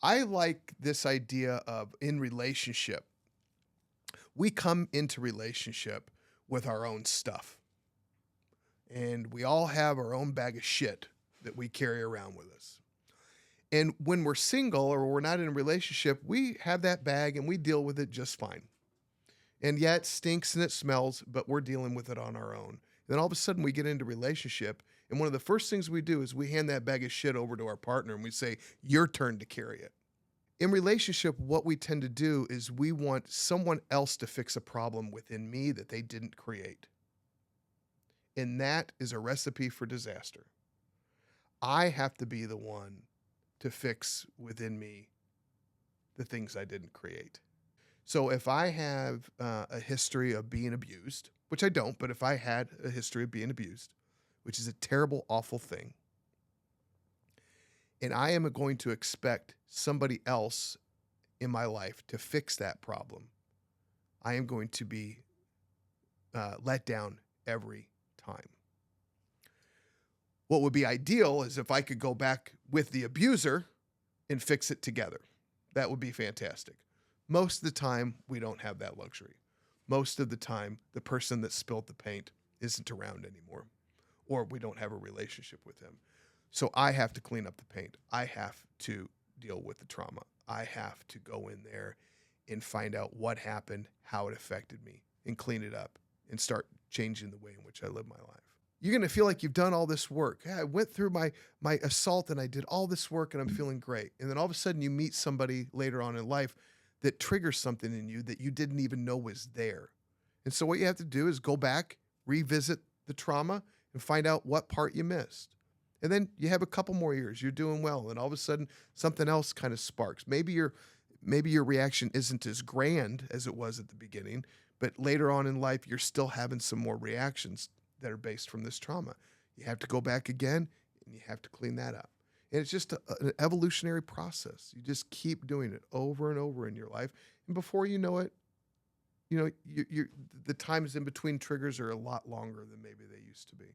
I like this idea of in relationship, we come into relationship with our own stuff. And we all have our own bag of shit that we carry around with us. And when we're single or we're not in a relationship, we have that bag and we deal with it just fine. And yeah, it stinks and it smells, but we're dealing with it on our own. Then all of a sudden we get into a relationship, and one of the first things we do is we hand that bag of shit over to our partner and we say, "Your turn to carry it." In relationship, what we tend to do is we want someone else to fix a problem within me that they didn't create. And that is a recipe for disaster. I have to be the one to fix within me the things I didn't create. So if I have a history of being abused, which I don't, but if I had a history of being abused, which is a terrible, awful thing, and I am going to expect somebody else in my life to fix that problem, I am going to be let down every time. What would be ideal is if I could go back with the abuser and fix it together. That would be fantastic. Most of the time, we don't have that luxury. Most of the time, the person that spilled the paint isn't around anymore, or we don't have a relationship with him. So I have to clean up the paint. I have to deal with the trauma. I have to go in there and find out what happened, how it affected me, and clean it up and start changing the way in which I live my life. You're gonna feel like you've done all this work. Yeah, I went through my assault and I did all this work and I'm feeling great. And then all of a sudden you meet somebody later on in life that triggers something in you that you didn't even know was there. And so what you have to do is go back, revisit the trauma, and find out what part you missed. And then you have a couple more years, you're doing well, and all of a sudden something else kind of sparks. Maybe your reaction isn't as grand as it was at the beginning, but later on in life you're still having some more reactions that are based from this trauma. You have to go back again and you have to clean that up. And it's just an evolutionary process. You just keep doing it over and over in your life. And before you know it, the times in between triggers are a lot longer than maybe they used to be.